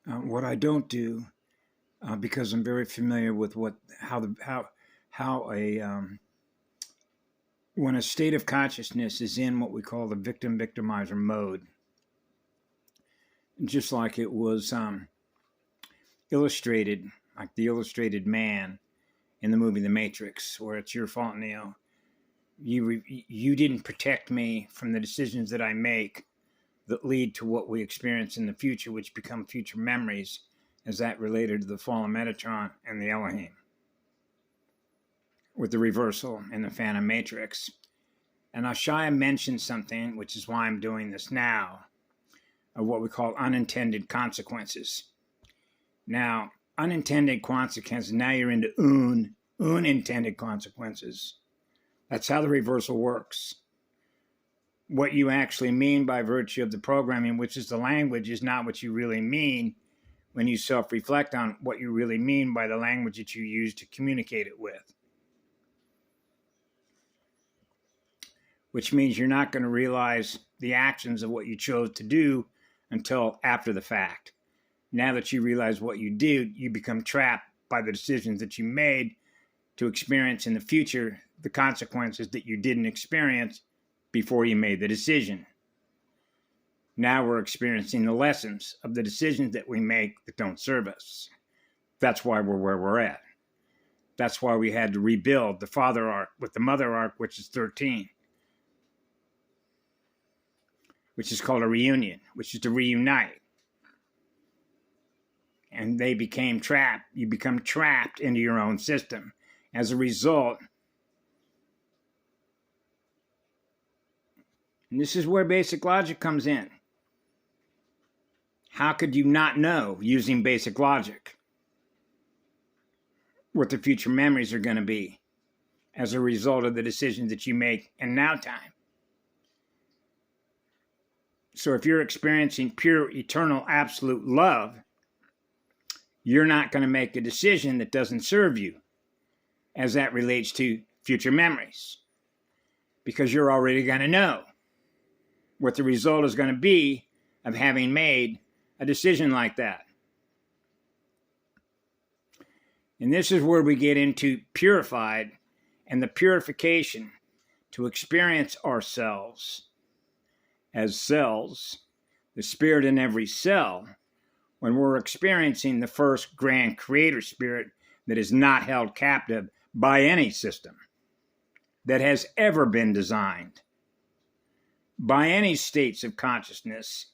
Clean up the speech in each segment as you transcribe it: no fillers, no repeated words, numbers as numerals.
What I don't do, because I'm very familiar with how a when a state of consciousness is in what we call the victim-victimizer mode, just like it was illustrated, like the illustrated man in the movie The Matrix, where it's your fault, Neo. You didn't protect me from the decisions that I make that lead to what we experience in the future, which become future memories, as that related to the fallen Metatron and the Elohim, with the reversal in the Phantom Matrix. And Ashaya mentioned something, which is why I'm doing this now, of what we call unintended consequences. Now, unintended consequences, now you're into unintended consequences. That's how the reversal works. What you actually mean by virtue of the programming, which is the language, is not what you really mean when you self-reflect on what you really mean by the language that you use to communicate it with. Which means you're not going to realize the actions of what you chose to do until after the fact. Now that you realize what you did, you become trapped by the decisions that you made to experience in the future the consequences that you didn't experience before you made the decision. Now we're experiencing the lessons of the decisions that we make that don't serve us. That's why we're where we're at. That's why we had to rebuild the Father Ark with the Mother Ark, which is 13. Which is called a reunion, which is to reunite. And they became trapped. You become trapped into your own system. As a result, and this is where basic logic comes in. How could you not know, using basic logic, what the future memories are going to be as a result of the decisions that you make in now time? So if you're experiencing pure, eternal, absolute love, you're not going to make a decision that doesn't serve you as that relates to future memories, because you're already going to know what the result is going to be of having made a decision like that. And this is where we get into purified and the purification to experience ourselves as cells, the spirit in every cell, when we're experiencing the first grand creator spirit that is not held captive by any system that has ever been designed, by any states of consciousness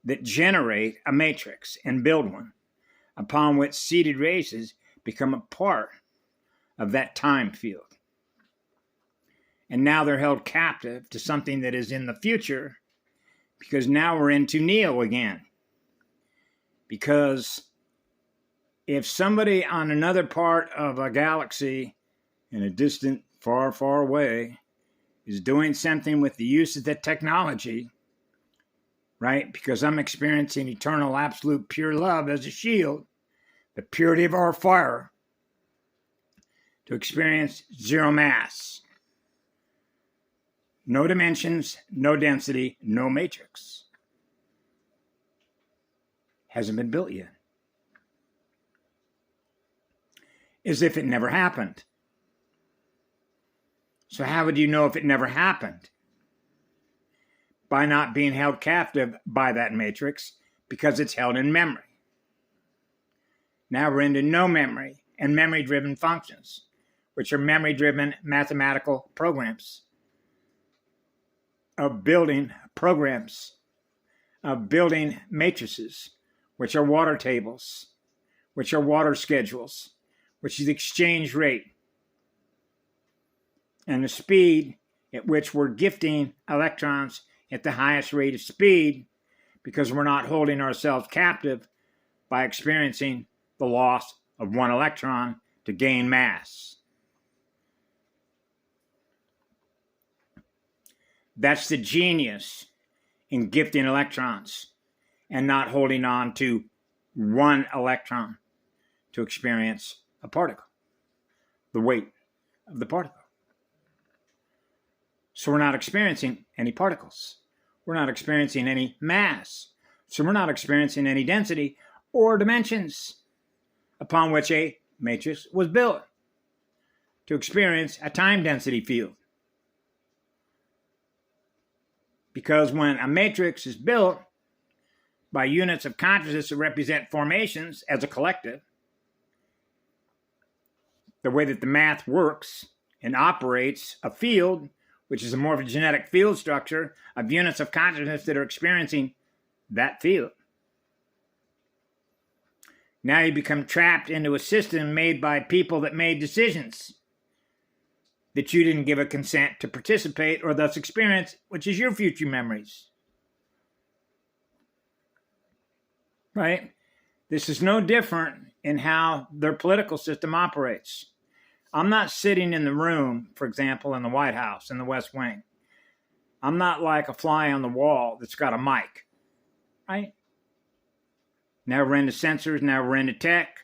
that generate a matrix and build one, upon which seeded races become a part of that time field. And now they're held captive to something that is in the future, because now we're into Neo again. Because if somebody on another part of a galaxy in a distant, far, far away is doing something with the use of that technology, right? Because I'm experiencing eternal, absolute, pure love as a shield, the purity of our fire, to experience zero mass. No dimensions, no density, no matrix. Hasn't been built yet. As if it never happened. So how would you know if it never happened? By not being held captive by that matrix, because it's held in memory. Now we're into no memory and memory-driven functions, which are memory-driven mathematical programs of building programs, of building matrices, which are water tables, which are water schedules, which is the exchange rate, and the speed at which we're gifting electrons at the highest rate of speed, because we're not holding ourselves captive by experiencing the loss of one electron to gain mass. That's the genius in gifting electrons and not holding on to one electron to experience a particle, the weight of the particle. So we're not experiencing any particles. We're not experiencing any mass. So we're not experiencing any density. or dimensions upon which a matrix was built to experience a time density field. Because when a matrix is built by units of consciousness that represent formations as a collective, the way that the math works and operates a field, which is a morphogenetic field structure of units of consciousness that are experiencing that field. Now you become trapped into a system made by people that made decisions that you didn't give a consent to participate or thus experience, which is your future memories. Right? This is no different in how their political system operates. I'm not sitting in the room, for example, in the White House, in the West Wing. I'm not like a fly on the wall that's got a mic, right? Now we're into sensors, now we're into tech,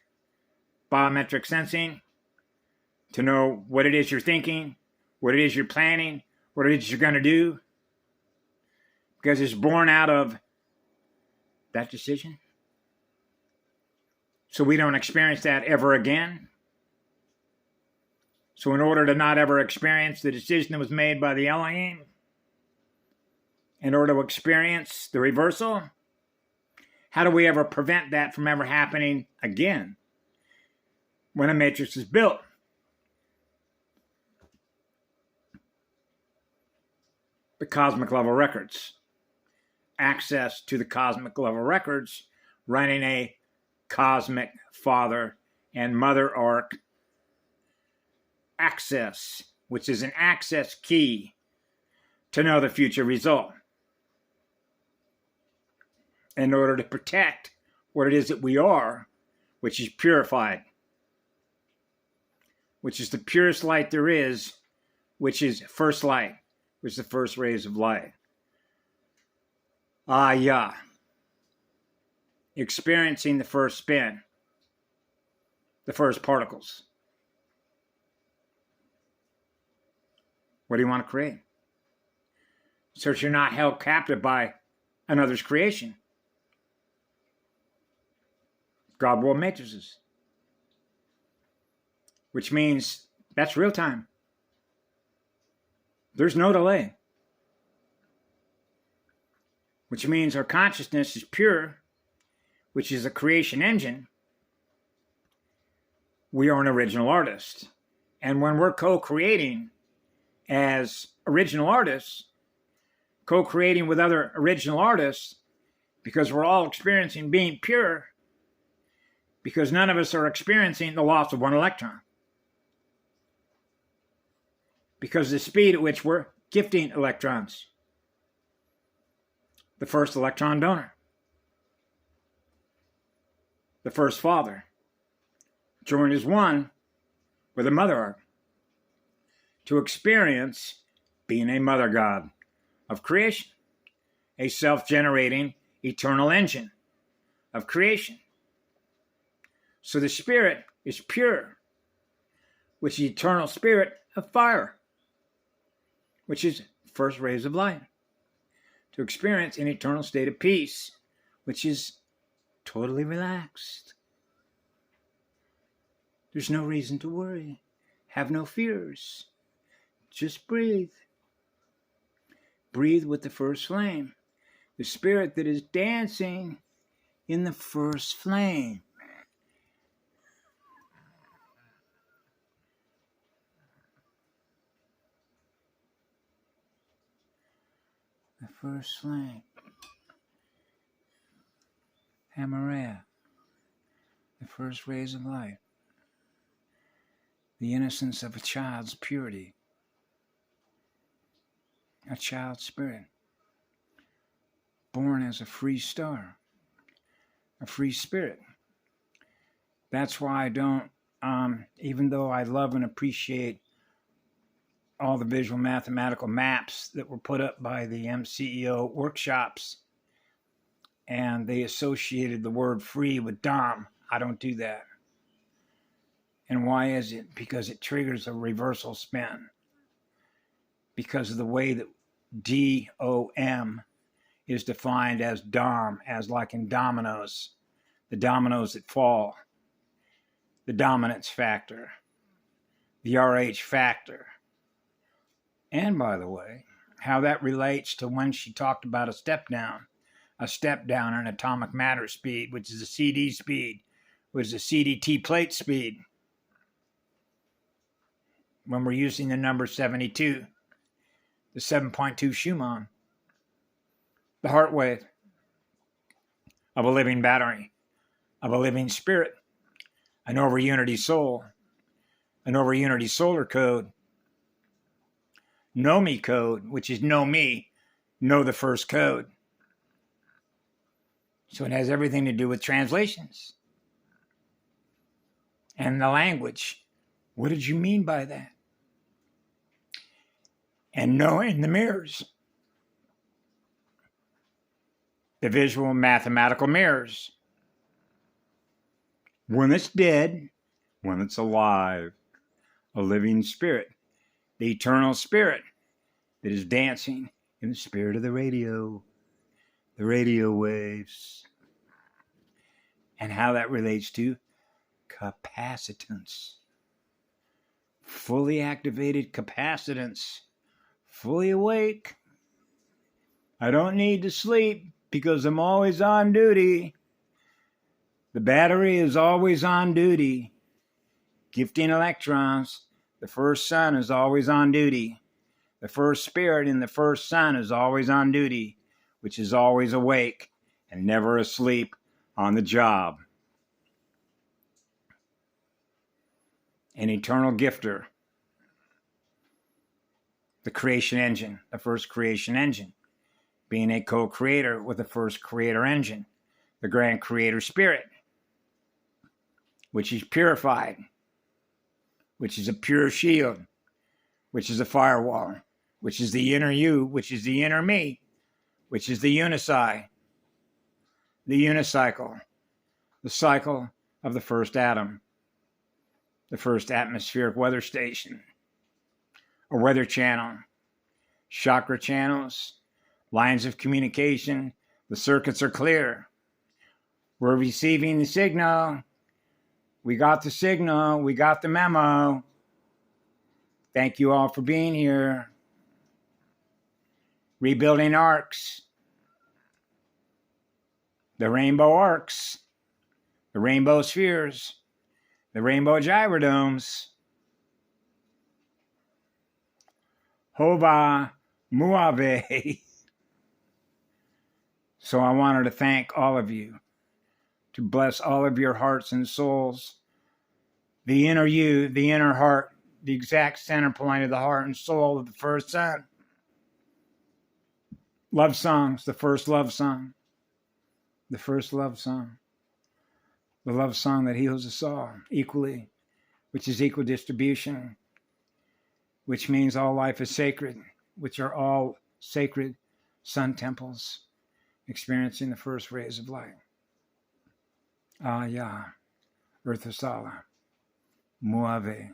biometric sensing, to know what it is you're thinking, what it is you're planning, what it is you're going to do, because it's born out of that decision. So we don't experience that ever again. So in order to not ever experience the decision that was made by the Elohim, in order to experience the reversal, how do we ever prevent that from ever happening again when a matrix is built? The cosmic level records. Access to the cosmic level records, running a cosmic father and mother ark access, which is an access key to know the future result in order to protect what it is that we are, which is purified, which is the purest light there is, which is first light, which is the first rays of light. Yeah. Experiencing the first spin, the first particles. What do you want to create? So that you're not held captive by another's creation. God world matrices. Which means that's real time. There's no delay. Which means our consciousness is pure, which is a creation engine. We are an original artist. And when we're co-creating as original artists, co-creating with other original artists, because we're all experiencing being pure, because none of us are experiencing the loss of one electron. Because of the speed at which we're gifting electrons. The first electron donor. The first father. Joined as one with a Mother Ark. To experience being a mother god of creation. A self-generating eternal engine of creation. So the spirit is pure, which is the eternal spirit of fire, which is first rays of light. To experience an eternal state of peace, which is totally relaxed. There's no reason to worry. Have no fears. Just breathe. Breathe with the first flame. The spirit that is dancing in the first flame. The first flame. Hamarea. The first rays of light. The innocence of a child's purity. A child's spirit. Born as a free star. A free spirit. That's why I don't, even though I love and appreciate all the visual mathematical maps that were put up by the MCEO workshops, and they associated the word free with Dom. I don't do that. And why is it? Because it triggers a reversal spin. Because of the way that DOM is defined as Dom, as like in dominoes. the dominoes that fall, the dominance factor, the RH factor. And by the way, how that relates to when she talked about a step down in atomic matter speed, which is a CD speed, which is a CDT plate speed. When we're using the number 72, the 7.2 Schumann, the heart wave of a living battery, of a living spirit, an over-unity soul, an over-unity solar code, know me code, which is know me, know the first code. So it has everything to do with translations and the language. What did you mean by that? And knowing the mirrors, the visual mathematical mirrors. When it's dead, when it's alive, a living spirit, the eternal spirit that is dancing in the spirit of the radio waves, and how that relates to capacitance. Fully activated capacitance, fully awake. I don't need to sleep because I'm always on duty. The battery is always on duty. Gifting electrons, the first sun is always on duty. The first spirit in the first sun is always on duty, which is always awake and never asleep on the job. An eternal gifter. The creation engine, the first creation engine, being a co-creator with the first creator engine, the grand creator spirit, which is purified, which is a pure shield, which is a firewall, which is the inner you, which is the inner me, which is the unicycle, the cycle of the first atom, the first atmospheric weather station, a weather channel, chakra channels, lines of communication. The circuits are clear. We're receiving the signal. We got the signal. We got the memo. Thank you all for being here. Rebuilding arcs. The rainbow arcs. The rainbow spheres. The rainbow gyrodomes. Hova Muave. So I wanted to thank all of you, to bless all of your hearts and souls, the inner you, the inner heart, the exact center point of the heart and soul of the first son. Love songs, the first love song, the first love song, the love song that heals us all equally, which is equal distribution, which means all life is sacred, which are all sacred sun temples experiencing the first rays of light. Ah, Yah, Earth Asala, Muave.